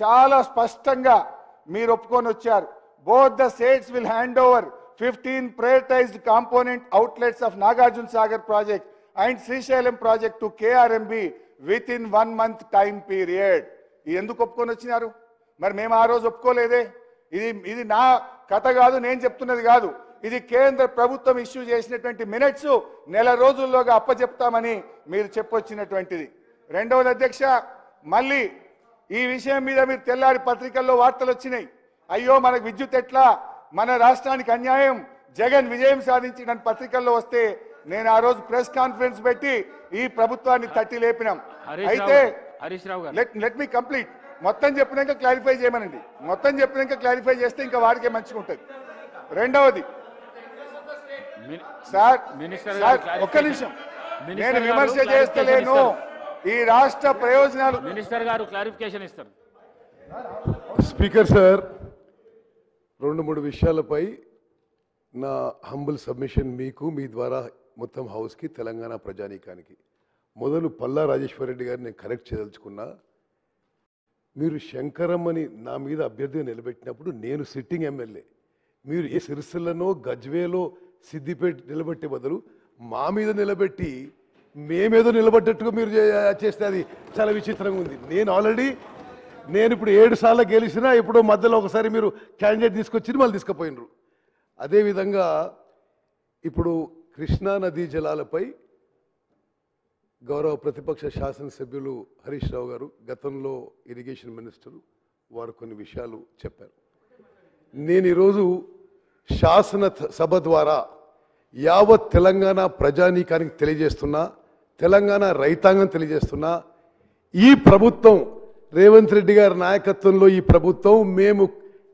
చాలా స్పష్టంగా మీరు ఒప్పుకొని వచ్చారు. Both the states will hand over 15 prioritized component outlets of Nagarjuna Sagar project and Srisailam project to KRMB within 1 month time period. ఎందుకు ఒప్పుకొని వచ్చినారు? మరి మేము ఆ రోజు ఒప్పుకోలేదే. ఇది నా కథ కాదు, నేను చెప్తున్నది కాదు. ఇది కేంద్ర ప్రభుత్వం ఇష్యూ చేసినటువంటి మినిట్స్ నెల రోజుల్లోగా అప్పచెప్తామని మీరు చెప్పొచ్చినటువంటిది. రెండవది అధ్యక్ష, మళ్ళీ ఈ విషయం మీద మీరు తెల్లారి పత్రికల్లో వార్తలు వచ్చినాయి. అయ్యో మనకు విద్యుత్ ఎట్లా, మన రాష్ట్రానికి అన్యాయం, జగన్ విజయం సాధించిన పత్రికల్లో వస్తే నేను ఆ రోజు ప్రెస్ కాన్ఫరెన్స్ పెట్టి ఈ ప్రభుత్వాన్ని తట్టి లేపినాం. అయితే లెట్ మీ కంప్లీట్. మొత్తం చెప్పినాక క్లారిఫై చేయమనండి. మొత్తం చెప్పినాక క్లారిఫై చేస్తే ఇంకా వాడికే మంచిగా ఉంటుంది. రెండవది సార్ ఒక్క నిమిషం, నేను విమర్శ చేస్తలేను. ఈ రాష్ట్ర ప్రయోజనాలు మినిస్టర్ గారు క్లారిఫికేషన్ ఇస్తారు. స్పీకర్ సార్, 2-3 విషయాలపై నా హంబుల్ సబ్మిషన్ మీకు, మీ ద్వారా మొత్తం హౌస్కి, తెలంగాణ ప్రజానీకానికి. మొదలు పల్లా రాజేశ్వరరెడ్డి గారిని నేను కరెక్ట్ చేయదలుచుకున్నా. మీరు శంకరమ్మని నా మీద అభ్యర్థిగా నిలబెట్టినప్పుడు నేను సిట్టింగ్ ఎమ్మెల్యే. మీరు ఏ సిరిసిల్లలో, గజ్వేలో, సిద్దిపేట నిలబెట్టే బదులు మా మీద నిలబెట్టి మేమేదో నిలబడ్డట్టుగా మీరు చేస్తే అది చాలా విచిత్రంగా ఉంది. నేను ఇప్పుడు 7 సార్లు గెలిచినా ఇప్పుడు మధ్యలో ఒకసారి మీరు క్యాండిడేట్ తీసుకొచ్చి మళ్ళీ తీసుకుపోయినరు. అదేవిధంగా ఇప్పుడు కృష్ణా నదీ జలాలపై గౌరవ ప్రతిపక్ష శాసనసభ్యులు హరీష్ రావు గారు, గతంలో ఇరిగేషన్ మినిస్టరు, వారు కొన్ని విషయాలు చెప్పారు. నేను ఈరోజు శాసన సభ ద్వారా యావత్ తెలంగాణ ప్రజానీకానికి తెలియజేస్తున్నా, తెలంగాణ రైతాంగం తెలియజేస్తున్నా, ఈ ప్రభుత్వం రేవంత్ రెడ్డి గారి నాయకత్వంలో ఈ ప్రభుత్వం మేము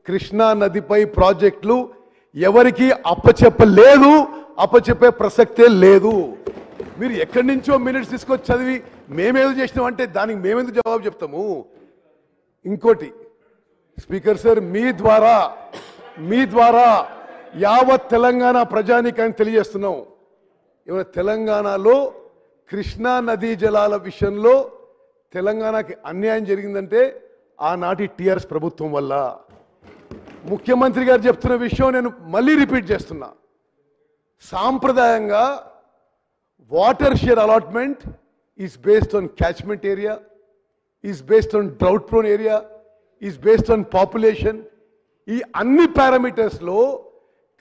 కృష్ణా నదిపై ప్రాజెక్టులు ఎవరికి అప్పచెప్పలేదు, అప్పచెప్పే ప్రసక్తే లేదు. మీరు ఎక్కడి నుంచో మినిట్స్ తీసుకొచ్చి చదివి మేమేదో చేసినాం అంటే దానికి మేమెందుకు జవాబు చెప్తాము? ఇంకోటి స్పీకర్ సార్, మీ ద్వారా యావత్ తెలంగాణ ప్రజానీకాన్ని తెలియజేస్తున్నాం. ఏమైనా తెలంగాణలో కృష్ణా నదీ జలాల విషయంలో తెలంగాణకి అన్యాయం జరిగిందంటే ఆనాటి టీఆర్ఎస్ ప్రభుత్వం వల్ల. ముఖ్యమంత్రి గారు చెప్తున్న విషయం నేను మళ్ళీ రిపీట్ చేస్తున్నా. సాంప్రదాయంగా water share allotment is based on catchment area, is based on drought prone area, is based on population. ఈ అన్ని పారామీటర్స్లో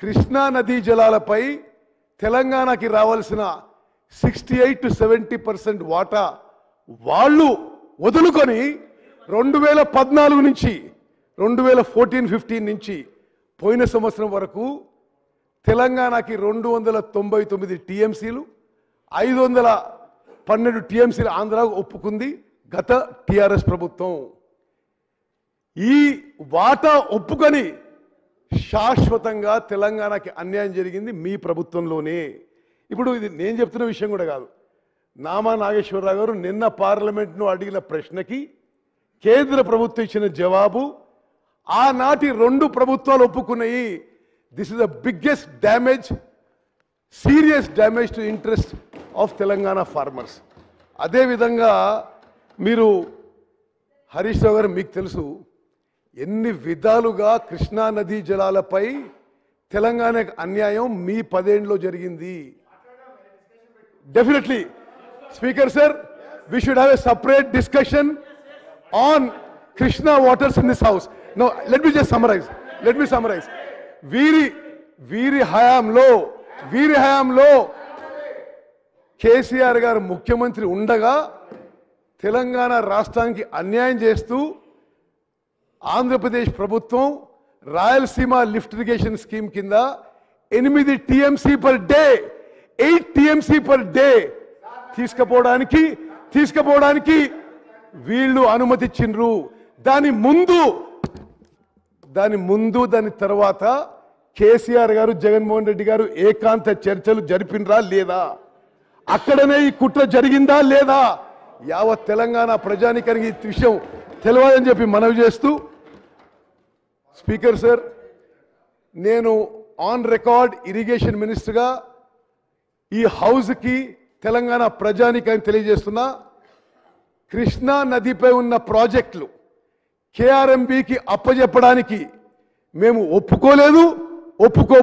కృష్ణా నదీ జలాలపై తెలంగాణకి రావాల్సిన 68 to 70% వాటా వాళ్ళు వదులుకొని 2014 నుంచి 2014-15 నుంచి పోయిన సంవత్సరం వరకు తెలంగాణకి 299 టీఎంసీలు, 512 టీఎంసీలు ఆంధ్ర ఒప్పుకుంది గత టీఆర్ఎస్ ప్రభుత్వం. ఈ వాటా ఒప్పుకొని శాశ్వతంగా తెలంగాణకి అన్యాయం జరిగింది మీ ప్రభుత్వంలోనే. ఇప్పుడు ఇది నేను చెప్తున్న విషయం కూడా కాదు. నామా నాగేశ్వరరావు గారు నిన్న పార్లమెంట్ను అడిగిన ప్రశ్నకి కేంద్ర ప్రభుత్వం ఇచ్చిన జవాబు ఆనాటి 2 ప్రభుత్వాలు ఒప్పుకున్నాయి. This is the biggest damage, serious damage to interest of Telangana farmers. అదేవిధంగా మీరు హరీష్ రావు గారు, మీకు తెలుసు ఎన్ని విధాలుగా కృష్ణా నదీ జలాలపై తెలంగాణకు అన్యాయం మీ 10 ఏళ్లలో జరిగింది. Definitely speaker sir, we should have a separate discussion on Krishna waters in this house. Now let me just summarize. వీరి హయాంలో కేసీఆర్ గారు ముఖ్యమంత్రి ఉండగా తెలంగాణ రాష్ట్రానికి అన్యాయం చేస్తూ ఆంధ్రప్రదేశ్ ప్రభుత్వం రాయలసీమ లిఫ్ట్ ఇరిగేషన్ స్కీమ్ కింద 8 TMC per day 8 TMC per day తీసుకుపోవడానికి వీళ్ళు అనుమతిచ్చిండ్రు. దాని తర్వాత కేసీఆర్ గారు, జగన్మోహన్ రెడ్డి గారు ఏకాంత చర్చలు జరిపినరా లేదా? అక్కడనే ఈ కుట్ర జరిగిందా లేదా? యావత్ తెలంగాణ ప్రజానికానికి ఈ విషయం తెలియాలని చెప్పి మనవి చేస్తూ, స్పీకర్ సార్, నేను ఆన్ రికార్డ్ ఇరిగేషన్ మినిస్టర్గా ఈ హౌస్కి తెలంగాణ ప్రజానికాన్ని తెలియజేస్తున్నా, కృష్ణా నదిపై ఉన్న ప్రాజెక్టులు కేఆర్ఎంబీకి అప్పజెప్పడానికి మేము ఒప్పుకోలేదు, ఒప్పుకో